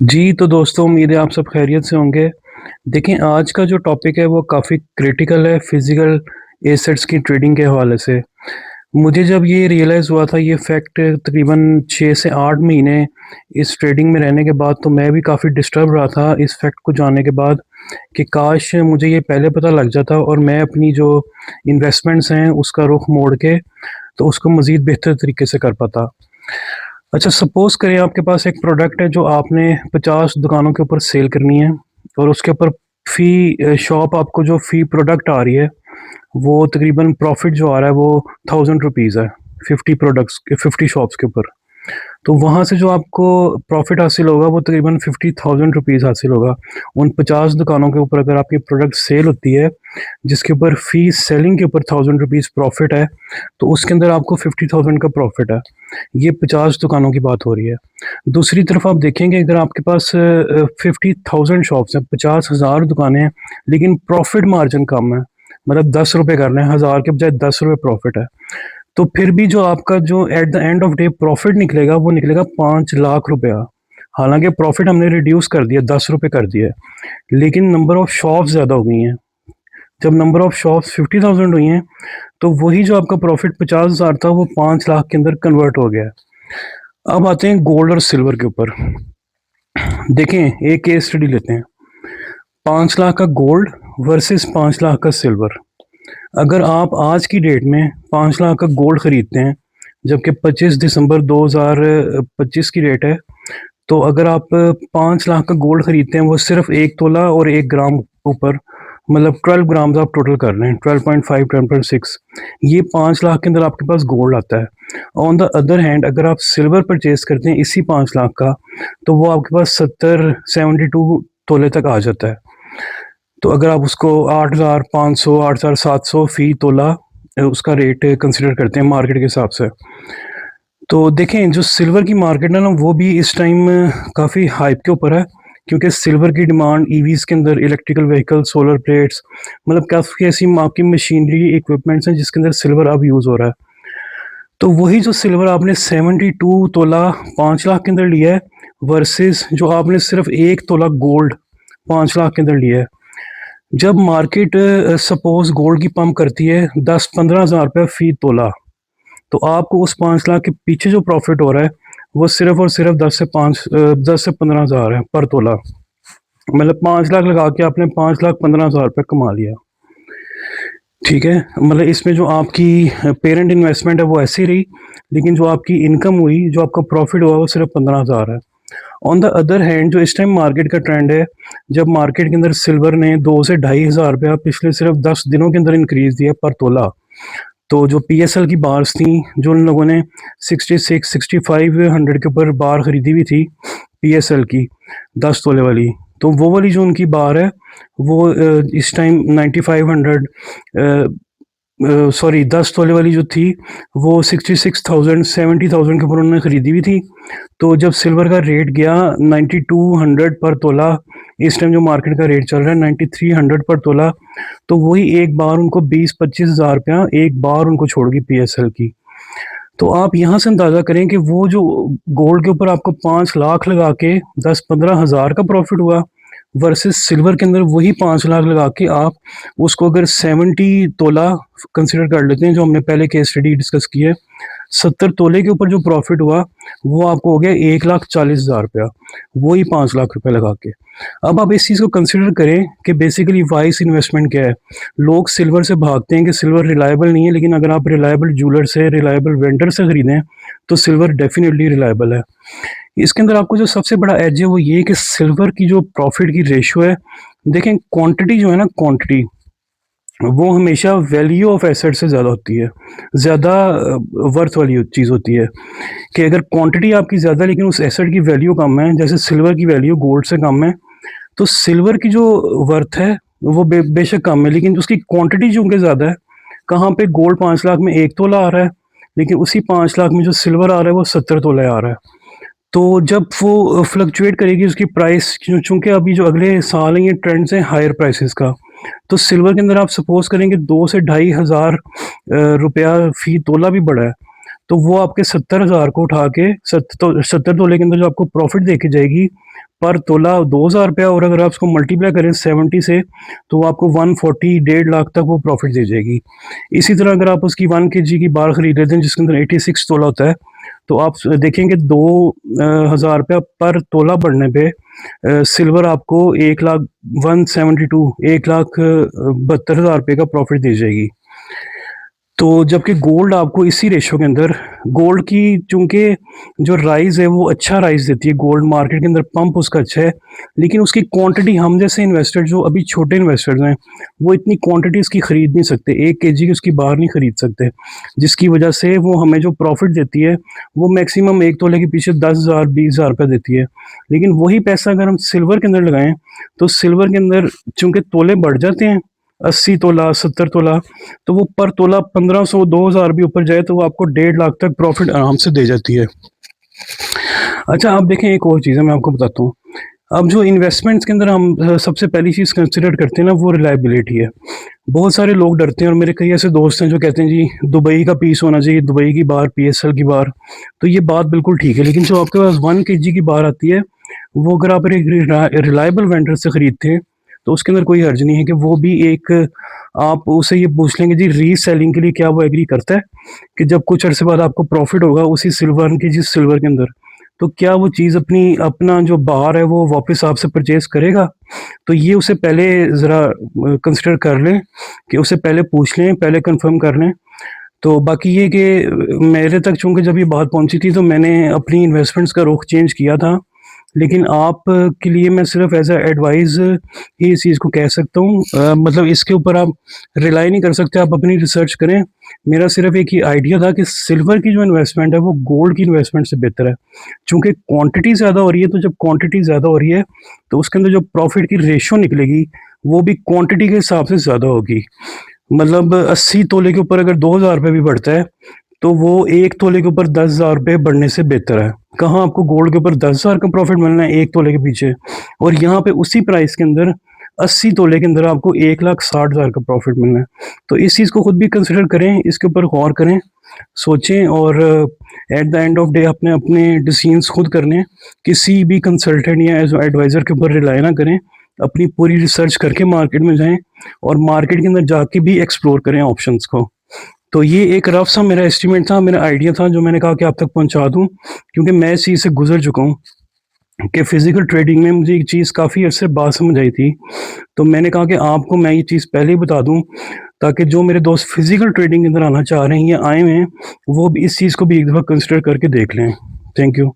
जी, तो दोस्तों उम्मीद है आप सब खैरियत से होंगे। देखें आज का जो टॉपिक है वो काफ़ी क्रिटिकल है फिज़िकल एसेट्स की ट्रेडिंग के हवाले से। मुझे जब ये रियलाइज़ हुआ था ये फैक्ट तकरीबन 6 से 8 महीने इस ट्रेडिंग में रहने के बाद तो मैं भी काफ़ी डिस्टर्ब रहा था इस फैक्ट को जानने के बाद कि काश मुझे ये पहले पता लग जाता और मैं अपनी जो इन्वेस्टमेंट्स हैं उसका रुख मोड़ के तो उसको मज़ीद बेहतर तरीके से कर पाता। अच्छा सपोज़ करें आपके पास एक प्रोडक्ट है जो आपने 50 दुकानों के ऊपर सेल करनी है और उसके ऊपर शॉप आपको जो फ़ी प्रोडक्ट आ रही है, वो तकरीबन प्रॉफ़िट जो आ रहा है वो ₹1000 है, 50 शॉप्स के ऊपर। तो वहाँ से जो आपको प्रॉफ़िट हासिल होगा वो तकरीबन ₹50,000 हासिल होगा। उन 50 दुकानों के ऊपर अगर आपकी प्रोडक्ट सेल होती है, जिसके ऊपर फ़ी सेलिंग के ऊपर ₹1000 प्रॉफ़िट है, तो उसके अंदर आपको 50,000 का प्रॉफ़िट है। ये 50 दुकानों की बात हो रही है। दूसरी तरफ आप देखेंगे अगर आपके पास 50,000 शॉप्स हैं, 50,000 दुकानें हैं, लेकिन प्रॉफ़िट मार्जिन कम है, मतलब ₹10 कर रहे हैं, 1000 के बजाय ₹10 प्रॉफ़िट है। तो फिर भी जो आपका जो at the end of day profit निकलेगा, वो निकलेगा 5 लाख रुपया। हालाँकि प्रॉफ़िट हमने रिड्यूस कर दिया, ₹10 कर दिया है, लेकिन नंबर ऑफ शॉप्स ज़्यादा हो गई हैं। जब नंबर ऑफ शॉप्स 50,000 हुई हैं, तो वही जो आपका प्रॉफ़िट 50,000 था, वो 5 लाख के अंदर कन्वर्ट हो गया है। अब आते हैं गोल्ड और सिल्वर के ऊपर। देखें, एक केस स्टडी लेते हैं। 5 लाख का गोल्ड वर्सेस 5 लाख का सिल्वर। अगर आप आज की डेट में 5 लाख का गोल्ड खरीदते हैं, जबकि 25 दिसंबर 2025 की डेट है, तो अगर आप 5 लाख का गोल्ड खरीदते हैं, वो सिर्फ 1 तोला और 1 ग्राम ऊपर, मतलब 12 ग्राम्स आप टोटल कर रहे हैं, 12.5, 12.6। ये 5 लाख के अंदर आपके पास गोल्ड आता है। ऑन द अदर हैंड अगर आप सिल्वर परचेज़ करते हैं इसी 5 लाख का, तो वो आपके पास 72 तोले तक आ जाता है। तो अगर आप उसको 8,500, 8,700 फ़ी तोला उसका रेट कंसिडर करते हैं मार्केट के हिसाब से। तो देखें जो सिल्वर की मार्केट है ना वो भी इस टाइम काफ़ी हाइप के ऊपर है, क्योंकि सिल्वर की डिमांड ईवीज़ के अंदर इलेक्ट्रिकल व्हीकल, सोलर प्लेट्स, मतलब काफ़ी ऐसी आपकी मशीनरी इक्विपमेंट्स हैं जिसके अंदर सिल्वर अब यूज़ हो रहा है। तो वही जो सिल्वर आपने 72 तोला 5 लाख के अंदर लिया है वर्सेस जो आपने सिर्फ 1 तोला गोल्ड 5 लाख के अंदर लिया है। जब मार्केट सपोज़ गोल्ड की पंप करती है 10-15 हज़ार रुपये फ़ी तोला, तो आपको उस 5 लाख के पीछे जो प्रॉफ़िट हो रहा है, वो सिर्फ़ और सिर्फ़ 10 से 15 हज़ार है पर तोला। मतलब 5 लाख लगा के आपने 5 लाख 15 हज़ार रुपये कमा लिया। ठीक है? मतलब इसमें जो आपकी पेरेंट इन्वेस्टमेंट है वो ऐसी रही, लेकिन जो आपकी इनकम हुई, जो आपका प्रॉफ़िट हुआ वो सिर्फ़ 15 हज़ार है। ऑन द अदर हैंड जो इस टाइम मार्केट का ट्रेंड है, जब मार्केट के अंदर सिल्वर ने 2 से ढाई हज़ार रुपया पिछले सिर्फ़ 10 दिनों के अंदर इंक्रीज़ दिया पर तोला। तो जो पीएसएल की बार्स थी, जो उन लोगों ने 66, 6500 के ऊपर बार खरीदी हुई थी पीएसएल की 10 तोले वाली, तो वो वाली जो उनकी बार है, वो इस टाइम 9500 सॉरी 10 तोले वाली जो थी, वो 66,000 70,000 के ऊपर उन्होंने खरीदी हुई थी। तो जब सिल्वर का रेट गया 9200 पर तोला, इस टाइम जो मार्केट का रेट चल रहा है 9300 पर तोला, तो वही एक बार उनको 20-25 हज़ार रुपया एक बार उनको छोड़ गई पीएसएल की। तो आप यहाँ से अंदाज़ा करें कि वो जो गोल्ड के ऊपर आपको 5 लाख लगा के 10-15 हज़ार का प्रॉफ़िट हुआ, वर्सेस सिल्वर के अंदर वही 5 लाख लगा के आप उसको अगर 70 तोला कंसिडर कर लेते हैं, जो हमने पहले केस स्टडी डिस्कस की है, 70 तोले के ऊपर जो प्रॉफ़िट हुआ, वो आपको हो गया 1,40,000 रुपया, वही 5 लाख रुपए लगा के। अब आप इस चीज़ को कंसिडर करें कि बेसिकली वाइस इन्वेस्टमेंट क्या है? लोग सिल्वर से भागते हैं कि सिल्वर रिलायबल नहीं है, लेकिन अगर आप रिलायबल ज्वेलर से, रिलायबल वेंडर से खरीदें, तो सिल्वर डेफ़िनिटली रिलायबल है। इसके अंदर आपको जो सबसे बड़ा एज है वो ये है कि सिल्वर की जो प्रॉफ़िट की रेशियो है, देखें क्वांटिटी जो है ना क्वांटिटी, वो हमेशा वैल्यू ऑफ एसेट से ज़्यादा होती है, ज़्यादा वर्थ वाली चीज़ होती है। कि अगर क्वांटिटी आपकी ज़्यादा है लेकिन उस एसेट की वैल्यू कम है, जैसे सिल्वर की वैल्यू गोल्ड से कम है, तो सिल्वर की जो वर्थ है वो बेशक कम है, लेकिन उसकी क्वांटिटी चूँकि ज़्यादा है, कहाँ पे गोल्ड 5 लाख में 1 तोला आ रहा है, लेकिन उसी 5 लाख में जो सिल्वर आ रहा है वो 70 तोले आ रहा है। तो जब वो फ्लक्चुएट करेगी उसकी प्राइस, चूँकि अभी जो अगले साल हैं ये ट्रेंड्स हैं हायर प्राइसेस का, तो सिल्वर के अंदर आप सपोज़ करें कि 2 से ढाई हज़ार रुपया फ़ी तोला भी बढ़ा है। तो वो आपके 70,000 को उठा के 70 तोले के अंदर जो आपको प्रॉफ़िट देके जाएगी, पर तोला ₹2,000 और अगर आप उसको मल्टीप्लाई करें 70 से, तो वो आपको 140 डेढ़ लाख तक वो प्रॉफ़िट दे जाएगी। इसी तरह अगर आप उसकी 1 केजी की बार खरीद लेते हैं जिसके अंदर 86 तोला होता है, तो आप देखेंगे 2,000 पर तोला बढ़ने पे सिल्वर आपको 1,72,000 का प्रॉफ़िट दे जाएगी। तो जबकि गोल्ड आपको इसी रेशो के अंदर गोल्ड की चूँकि जो राइज़ है वो अच्छा राइज़ देती है, गोल्ड मार्केट के अंदर पंप उसका अच्छा है, लेकिन उसकी क्वांटिटी हम जैसे इन्वेस्टर जो अभी छोटे इन्वेस्टर्स हैं, वो इतनी क्वांटिटी इसकी खरीद नहीं सकते, 1 केजी की उसकी बाहर नहीं खरीद सकते, जिसकी वजह से वो हमें जो प्रॉफ़िट देती है, वो मैक्सिमम 1 तोले के पीछे 10,000 ₹20,000 देती है। लेकिन वही पैसा अगर हम सिल्वर के अंदर लगाएँ, तो सिल्वर के अंदर चूँकि तोले बढ़ जाते हैं, 80 तोला, 70 तोला, तो वो पर तोला 1500 2000 भी ऊपर जाए तो वो आपको डेढ़ लाख तक प्रॉफ़िट आराम से दे जाती है। अच्छा आप देखें एक और चीज़ है मैं आपको बताता हूँ। अब जो इन्वेस्टमेंट्स के अंदर हम सबसे पहली चीज़ कंसिडर करते हैं ना वो रिलायबिलिटी है। बहुत सारे लोग डरते हैं और मेरे कई ऐसे दोस्त हैं जो कहते हैं जी दुबई का पीस होना चाहिए, दुबई की बार, पीएसएल की बार। तो ये बात बिल्कुल ठीक है, लेकिन जो आपके पास 1 केजी की बार आती है, वो अगर आप एक रिलायबल वेंडर से खरीदते हैं, तो उसके अंदर कोई हर्ज नहीं है कि वो भी एक आप उससे ये पूछ लेंगे जी रीसेलिंग के लिए क्या वो एग्री करता है? कि जब कुछ अरसे बाद आपको प्रॉफ़िट होगा उसी सिल्वर की जिस सिल्वर के अंदर, तो क्या वो चीज़ अपना जो बार है वो वापस आपसे परचेज़ करेगा? तो ये उसे पहले ज़रा कंसिडर कर लें कि उसे पहले पूछ लें, पहले कन्फर्म कर लें। तो बाकी ये कि मेरे तक चूँकि जब ये बात पहुँची थी तो मैंने अपनी इन्वेस्टमेंट्स का रुख चेंज किया था। लेकिन आप के लिए मैं सिर्फ़ एज़ अ एडवाइस ही इस चीज़ को कह सकता हूँ। मतलब इसके ऊपर आप रिलाई नहीं कर सकते, आप अपनी रिसर्च करें। मेरा सिर्फ़ एक ही आइडिया था कि सिल्वर की जो इन्वेस्टमेंट है वो गोल्ड की इन्वेस्टमेंट से बेहतर है। चूँकि क्वांटिटी ज़्यादा हो रही है, तो जब क्वांटिटी ज़्यादा हो रही है, तो उसके अंदर जो प्रॉफ़िट की रेशियो निकलेगी, वो भी क्वांटिटी के हिसाब से ज़्यादा होगी। मतलब 80 तोले के ऊपर अगर ₹2,000 भी बढ़ता है, तो वो 1 तोले के ऊपर ₹10,000 बढ़ने से बेहतर है। कहाँ आपको गोल्ड के ऊपर 10,000 का प्रॉफ़िट मिलना है 1 तोले के पीछे और यहाँ पे उसी प्राइस के अंदर 80 तोले के अंदर आपको 1,60,000 का प्रॉफ़िट मिलना है। तो इस चीज़ को खुद भी कंसिडर करें, इसके ऊपर गौर करें, सोचें और at the end of day अपने अपने डिसीजंस खुद करने हैं। किसी भी कंसल्टेंट या एडवाइज़र के ऊपर रिलाई ना करें। अपनी पूरी रिसर्च करके मार्केट में जाएँ और मार्केट के अंदर जाके भी एक्सप्लोर करें ऑप्शंस को। तो ये एक रफ़ सा मेरा एस्टीमेट था, मेरा आइडिया था जो मैंने कहा कि आप तक पहुँचा दूँ, क्योंकि मैं इस चीज़ से गुज़र चुका हूँ कि फ़िज़िकल ट्रेडिंग में मुझे एक चीज़ काफ़ी अर्से बाद समझ आई थी। तो मैंने कहा कि आपको मैं ये चीज़ पहले ही बता दूँ, ताकि जो मेरे दोस्त फ़िज़िकल ट्रेडिंग के अंदर आना चाह रहे हैं या आए हुए हैं, वो भी इस चीज़ को भी एक दफ़ा कंसिडर करके देख लें। Thank you.